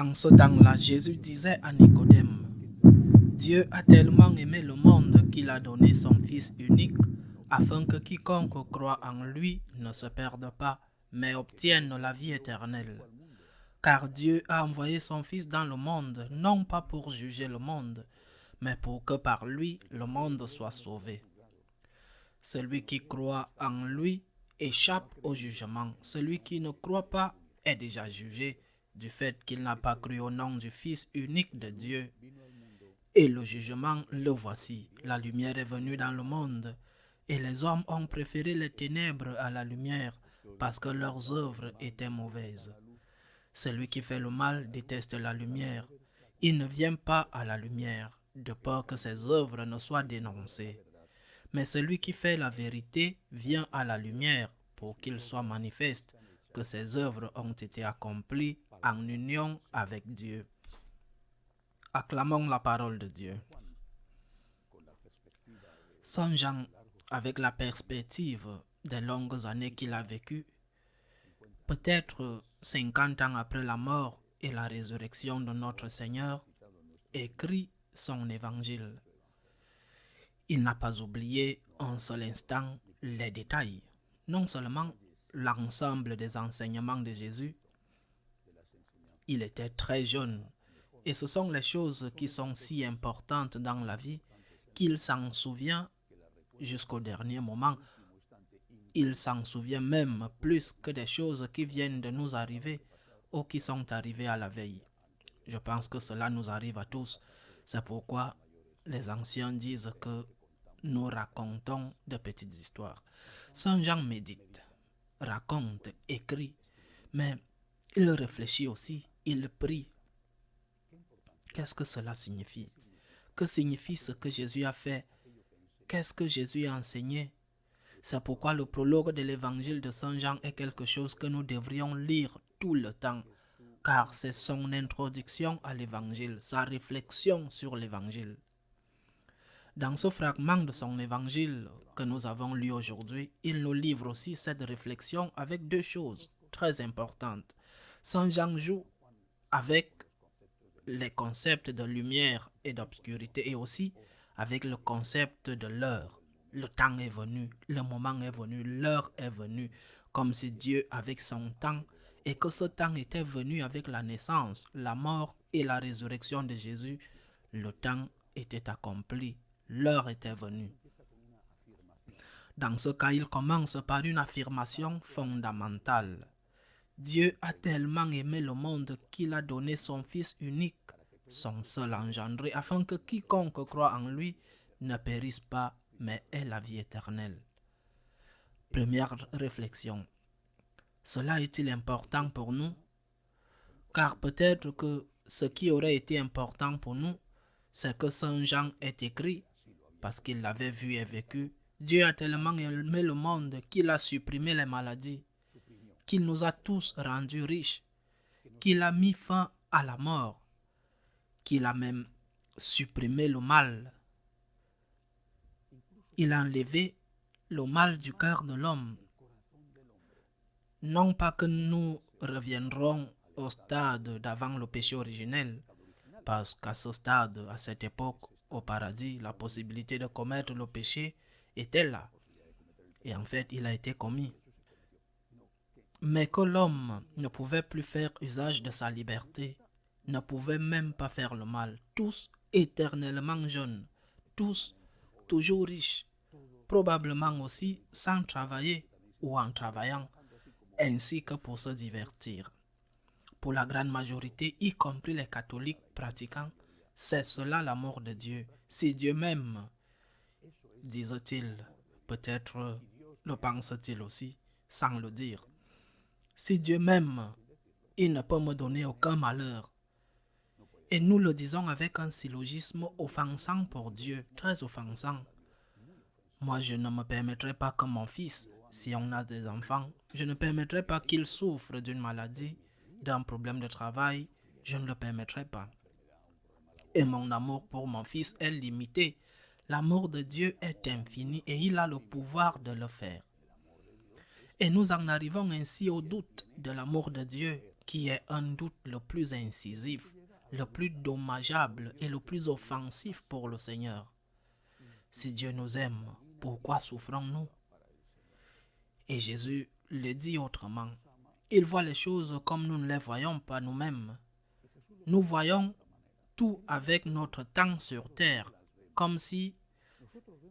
En ce temps-là, Jésus disait à Nicodème, Dieu a tellement aimé le monde qu'il a donné son Fils unique, afin que quiconque croit en lui ne se perde pas, mais obtienne la vie éternelle. Car Dieu a envoyé son Fils dans le monde, non pas pour juger le monde, mais pour que par lui le monde soit sauvé. Celui qui croit en lui échappe au jugement. Celui qui ne croit pas est déjà jugé du fait qu'il n'a pas cru au nom du Fils unique de Dieu. Et le jugement, le voici. La lumière est venue dans le monde, et les hommes ont préféré les ténèbres à la lumière, parce que leurs œuvres étaient mauvaises. Celui qui fait le mal déteste la lumière. Il ne vient pas à la lumière, de peur que ses œuvres ne soient dénoncées. Mais celui qui fait la vérité vient à la lumière pour qu'il soit manifeste que ses œuvres ont été accomplies en union avec Dieu. Acclamons la parole de Dieu. Songeant avec la perspective des longues années qu'il a vécues, peut-être 50 ans après la mort et la résurrection de notre Seigneur, écrit son évangile. Il n'a pas oublié un seul instant les détails, non seulement l'ensemble des enseignements de Jésus. Il était très jeune et ce sont les choses qui sont si importantes dans la vie qu'il s'en souvient jusqu'au dernier moment. Il s'en souvient même plus que des choses qui viennent de nous arriver ou qui sont arrivées à la veille. Je pense que cela nous arrive à tous. C'est pourquoi les anciens disent que nous racontons de petites histoires. Saint Jean médite, raconte, écrit, mais il réfléchit aussi, il prie. Qu'est-ce que cela signifie? Que signifie ce que Jésus a fait? Qu'est-ce que Jésus a enseigné? C'est pourquoi le prologue de l'évangile de Saint Jean est quelque chose que nous devrions lire tout le temps, car c'est son introduction à l'évangile, sa réflexion sur l'évangile. Dans ce fragment de son évangile que nous avons lu aujourd'hui, il nous livre aussi cette réflexion avec deux choses très importantes. Saint Jean joue avec les concepts de lumière et d'obscurité et aussi avec le concept de l'heure. Le temps est venu, le moment est venu, l'heure est venue, comme si Dieu avec son temps et que ce temps était venu avec la naissance, la mort et la résurrection de Jésus. Le temps était accompli, l'heure était venue. Dans ce cas, il commence par une affirmation fondamentale. Dieu a tellement aimé le monde qu'il a donné son Fils unique, son seul engendré, afin que quiconque croit en lui ne périsse pas, mais ait la vie éternelle. Première réflexion. Cela est-il important pour nous? Car peut-être que ce qui aurait été important pour nous, c'est que Saint Jean ait écrit, parce qu'il l'avait vu et vécu. Dieu a tellement aimé le monde qu'il a supprimé les maladies, qu'il nous a tous rendus riches, qu'il a mis fin à la mort, qu'il a même supprimé le mal. Il a enlevé le mal du cœur de l'homme. Non pas que nous reviendrons au stade d'avant le péché originel, parce qu'à ce stade, à cette époque, au paradis, la possibilité de commettre le péché était là. Et en fait, il a été commis. Mais que l'homme ne pouvait plus faire usage de sa liberté, ne pouvait même pas faire le mal. Tous éternellement jeunes, tous toujours riches, probablement aussi sans travailler ou en travaillant, ainsi que pour se divertir. Pour la grande majorité, y compris les catholiques pratiquants, c'est cela l'amour de Dieu. Si Dieu m'aime, disent-ils, peut-être le pense-t-il aussi, sans le dire. Si Dieu m'aime, il ne peut me donner aucun malheur. Et nous le disons avec un syllogisme offensant pour Dieu, très offensant. Moi, je ne me permettrai pas que mon fils, si on a des enfants, je ne permettrai pas qu'il souffre d'une maladie, d'un problème de travail, je ne le permettrai pas. Et mon amour pour mon fils est limité. L'amour de Dieu est infini et il a le pouvoir de le faire. Et nous en arrivons ainsi au doute de l'amour de Dieu, qui est un doute le plus incisif, le plus dommageable et le plus offensif pour le Seigneur. Si Dieu nous aime, pourquoi souffrons-nous? Et Jésus le dit autrement. Il voit les choses comme nous ne les voyons pas nous-mêmes. Nous voyons tout avec notre temps sur terre, comme si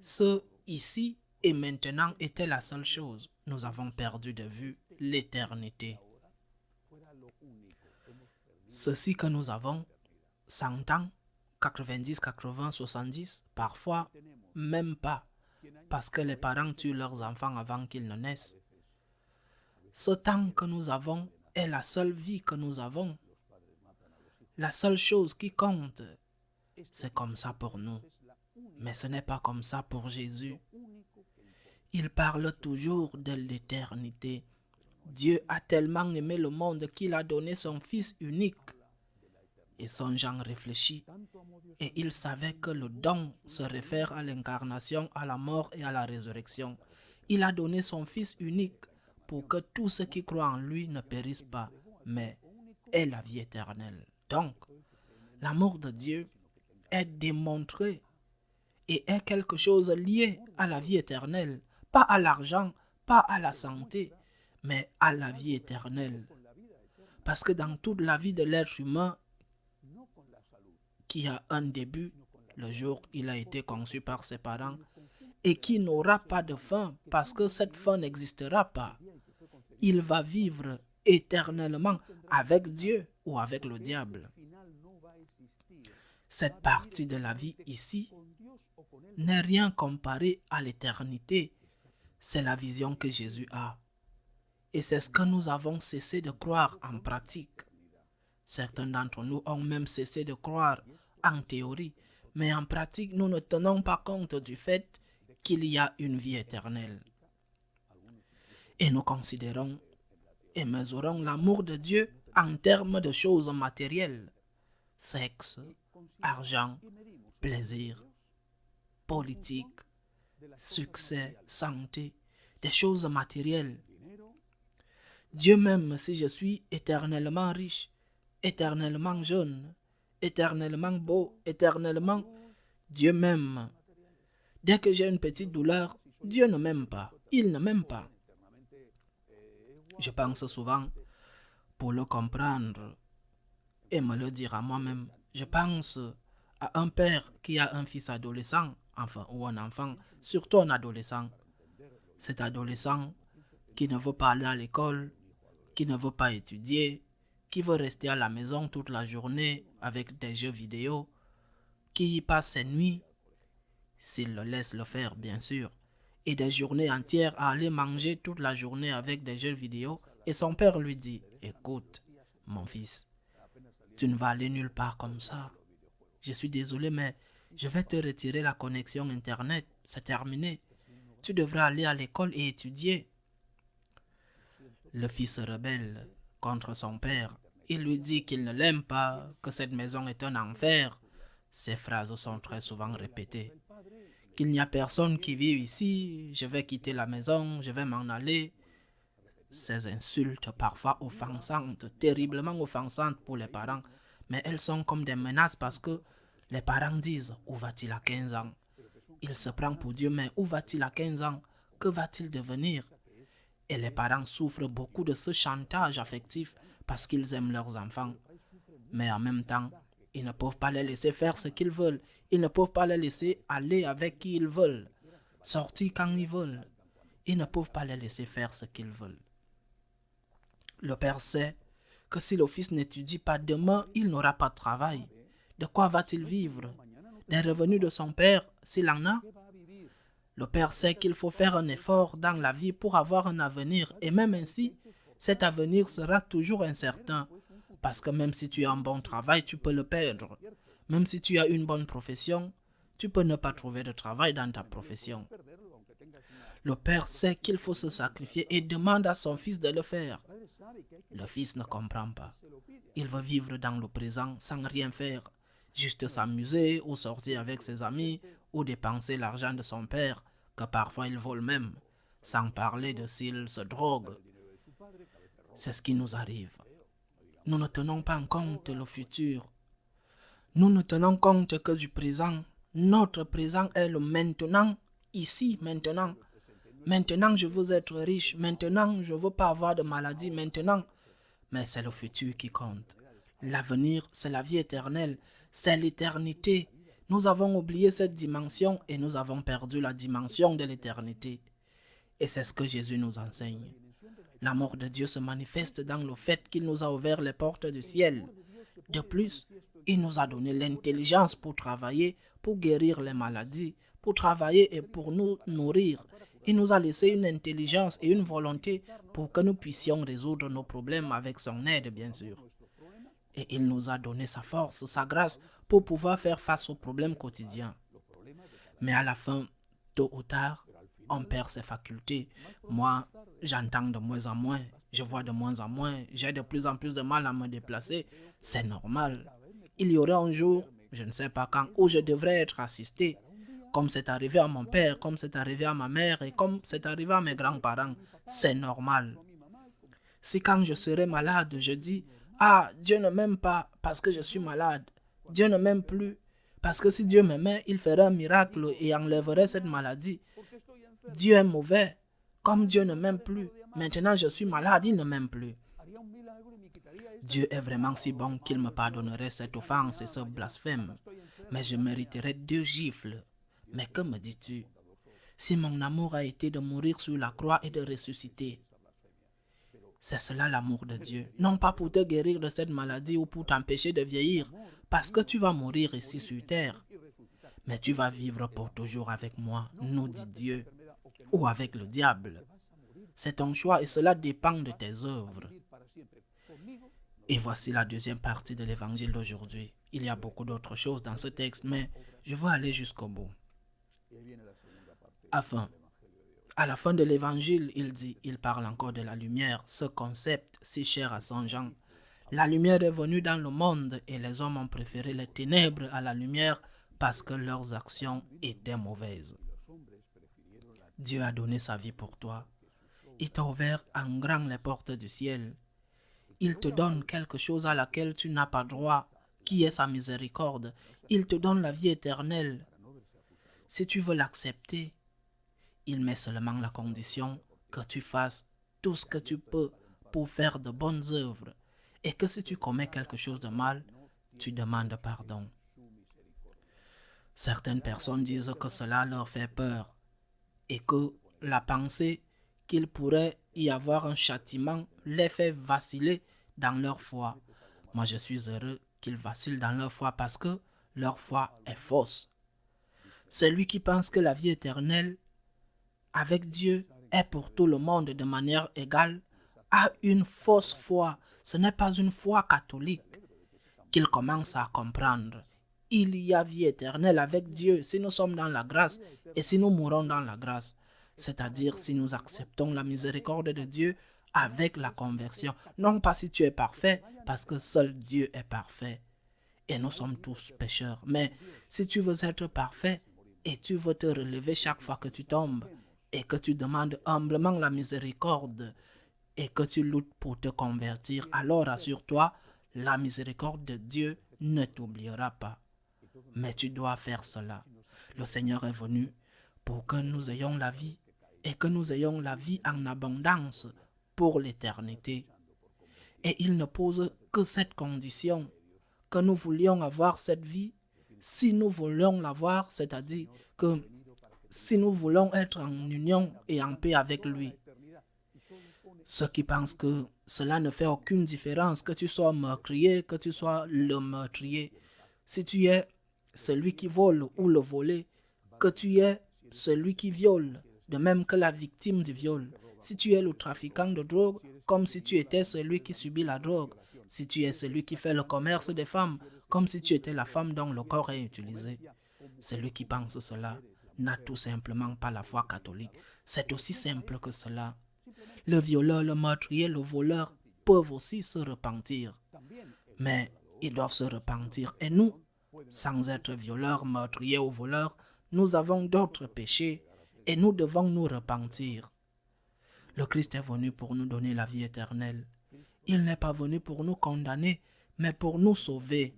ce ici et maintenant était la seule chose. Nous avons perdu de vue l'éternité. Ceci que nous avons, 100 ans, 90, 80, 70, parfois même pas, parce que les parents tuent leurs enfants avant qu'ils ne naissent. Ce temps que nous avons est la seule vie que nous avons. La seule chose qui compte, c'est comme ça pour nous. Mais ce n'est pas comme ça pour Jésus. Il parle toujours de l'éternité. Dieu a tellement aimé le monde qu'il a donné son Fils unique. Et son Jean réfléchit. Et il savait que le don se réfère à l'incarnation, à la mort et à la résurrection. Il a donné son Fils unique pour que tous ceux qui croient en lui ne périssent pas, mais aient la vie éternelle. Donc, l'amour de Dieu est démontré et est quelque chose lié à la vie éternelle, pas à l'argent, pas à la santé, mais à la vie éternelle. Parce que dans toute la vie de l'être humain, qui a un début, le jour où il a été conçu par ses parents, et qui n'aura pas de fin, parce que cette fin n'existera pas, il va vivre éternellement avec Dieu ou avec le diable. Cette partie de la vie ici n'est rien comparé à l'éternité. C'est la vision que Jésus a. Et c'est ce que nous avons cessé de croire en pratique. Certains d'entre nous ont même cessé de croire en théorie, mais en pratique, nous ne tenons pas compte du fait qu'il y a une vie éternelle. Et nous considérons et mesurons l'amour de Dieu en termes de choses matérielles, sexe, argent, plaisir, politique, succès, santé, des choses matérielles. Dieu m'aime si je suis éternellement riche, éternellement jeune, éternellement beau, éternellement. Dieu m'aime. Dès que j'ai une petite douleur, Dieu ne m'aime pas. Il ne m'aime pas. Je pense souvent, pour le comprendre et me le dire à moi-même, je pense à un père qui a un fils adolescent, enfin, ou un enfant, surtout un adolescent. Cet adolescent qui ne veut pas aller à l'école, qui ne veut pas étudier, qui veut rester à la maison toute la journée avec des jeux vidéo, qui y passe ses nuits, s'il le laisse le faire bien sûr, et des journées entières à aller manger toute la journée avec des jeux vidéo, et son père lui dit, écoute, mon fils, tu ne vas aller nulle part comme ça. Je suis désolé, mais je vais te retirer la connexion Internet, c'est terminé. Tu devras aller à l'école et étudier. Le fils se rebelle contre son père. Il lui dit qu'il ne l'aime pas, que cette maison est un enfer. Ces phrases sont très souvent répétées. Qu'il n'y a personne qui vit ici, je vais quitter la maison, je vais m'en aller. Ces insultes parfois offensantes, terriblement offensantes pour les parents, mais elles sont comme des menaces parce que les parents disent « Où va-t-il à 15 ans ?» Il se prend pour Dieu, mais où va-t-il à 15 ans? Que va-t-il devenir? Et les parents souffrent beaucoup de ce chantage affectif parce qu'ils aiment leurs enfants. Mais en même temps, ils ne peuvent pas les laisser faire ce qu'ils veulent. Ils ne peuvent pas les laisser aller avec qui ils veulent, sortir quand ils veulent. Ils ne peuvent pas les laisser faire ce qu'ils veulent. Le père sait que si le fils n'étudie pas demain, il n'aura pas de travail. De quoi va-t-il vivre? Des revenus de son père, s'il en a? Le père sait qu'il faut faire un effort dans la vie pour avoir un avenir. Et même ainsi, cet avenir sera toujours incertain. Parce que même si tu as un bon travail, tu peux le perdre. Même si tu as une bonne profession, tu peux ne pas trouver de travail dans ta profession. Le père sait qu'il faut se sacrifier et demande à son fils de le faire. Le fils ne comprend pas. Il veut vivre dans le présent sans rien faire. Juste s'amuser ou sortir avec ses amis ou dépenser l'argent de son père, que parfois il vole même, sans parler de s'il se drogue. C'est ce qui nous arrive. nous ne tenons pas en compte le futur. Nous ne tenons compte que du présent. Notre présent est le maintenant, ici, maintenant. Maintenant, je veux être riche. Maintenant, je ne veux pas avoir de maladie. Maintenant, mais c'est le futur qui compte. L'avenir, c'est la vie éternelle. C'est l'éternité. Nous avons oublié cette dimension et nous avons perdu la dimension de l'éternité. Et c'est ce que Jésus nous enseigne. L'amour de Dieu se manifeste dans le fait qu'il nous a ouvert les portes du ciel. De plus, il nous a donné l'intelligence pour travailler, pour guérir les maladies, pour travailler et pour nous nourrir. Il nous a laissé une intelligence et une volonté pour que nous puissions résoudre nos problèmes avec son aide, bien sûr. Et il nous a donné sa force, sa grâce pour pouvoir faire face aux problèmes quotidiens. Mais à la fin, tôt ou tard, on perd ses facultés. Moi, j'entends de moins en moins, je vois de moins en moins, j'ai de plus en plus de mal à me déplacer. C'est normal. Il y aura un jour, je ne sais pas quand, où je devrais être assisté, comme c'est arrivé à mon père, comme c'est arrivé à ma mère et comme c'est arrivé à mes grands-parents. C'est normal. Si quand je serai malade, je dis « Ah, Dieu ne m'aime pas parce que je suis malade. Dieu ne m'aime plus parce que si Dieu m'aimait, il ferait un miracle et enlèverait cette maladie. Dieu est mauvais. Comme Dieu ne m'aime plus, maintenant je suis malade, il ne m'aime plus. » Dieu est vraiment si bon qu'il me pardonnerait cette offense et ce blasphème. Mais je mériterais 2 gifles. Mais que me dis-tu? Si mon amour a été de mourir sur la croix et de ressusciter, c'est cela l'amour de Dieu. Non pas pour te guérir de cette maladie ou pour t'empêcher de vieillir, parce que tu vas mourir ici sur terre. Mais tu vas vivre pour toujours avec moi, nous dit Dieu, ou avec le diable. C'est ton choix et cela dépend de tes œuvres. Et voici la deuxième partie de l'évangile d'aujourd'hui. Il y a beaucoup d'autres choses dans ce texte, mais je veux aller jusqu'au bout. Enfin, à la fin de l'évangile, il parle encore de la lumière, ce concept si cher à Saint Jean. La lumière est venue dans le monde et les hommes ont préféré les ténèbres à la lumière parce que leurs actions étaient mauvaises. Dieu a donné sa vie pour toi. Il t'a ouvert en grand les portes du ciel. Il te donne quelque chose à laquelle tu n'as pas droit, qui est sa miséricorde. Il te donne la vie éternelle. Si tu veux l'accepter, il met seulement la condition que tu fasses tout ce que tu peux pour faire de bonnes œuvres et que si tu commets quelque chose de mal, tu demandes pardon. Certaines personnes disent que cela leur fait peur et que la pensée qu'il pourrait y avoir un châtiment les fait vaciller dans leur foi. Moi, je suis heureux qu'ils vacillent dans leur foi parce que leur foi est fausse. Celui qui pense que la vie éternelle avec Dieu est pour tout le monde de manière égale a une fausse foi. Ce n'est pas une foi catholique qu'il commence à comprendre. Il y a vie éternelle avec Dieu si nous sommes dans la grâce et si nous mourons dans la grâce. C'est-à-dire si nous acceptons la miséricorde de Dieu avec la conversion. Non pas si tu es parfait, parce que seul Dieu est parfait. Et nous sommes tous pécheurs. Mais si tu veux être parfait et tu veux te relever chaque fois que tu tombes et que tu demandes humblement la miséricorde et que tu luttes pour te convertir, alors assure-toi, la miséricorde de Dieu ne t'oubliera pas. Mais tu dois faire cela. Le Seigneur est venu pour que nous ayons la vie et que nous ayons la vie en abondance pour l'éternité. Et il ne pose que cette condition, que nous voulions avoir cette vie, si nous voulions l'avoir, c'est-à-dire que si nous voulons être en union et en paix avec lui. Ceux qui pensent que cela ne fait aucune différence, que tu sois meurtrier, que tu sois le meurtrier, si tu es celui qui vole ou le volé, que tu es celui qui viole, de même que la victime du viol, si tu es le trafiquant de drogue, comme si tu étais celui qui subit la drogue, si tu es celui qui fait le commerce des femmes, comme si tu étais la femme dont le corps est utilisé. Celui qui pense cela n'a tout simplement pas la foi catholique. C'est aussi simple que cela. Le violeur, le meurtrier, le voleur peuvent aussi se repentir. Mais ils doivent se repentir. Et nous, sans être violeurs, meurtriers ou voleurs, nous avons d'autres péchés et nous devons nous repentir. Le Christ est venu pour nous donner la vie éternelle. Il n'est pas venu pour nous condamner, mais pour nous sauver.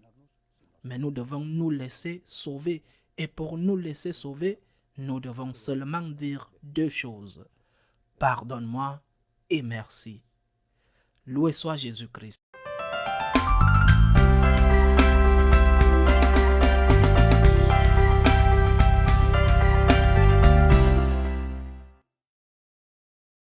Mais nous devons nous laisser sauver. Et pour nous laisser sauver, nous devons seulement dire deux choses. Pardonne-moi et merci. Loué soit Jésus-Christ.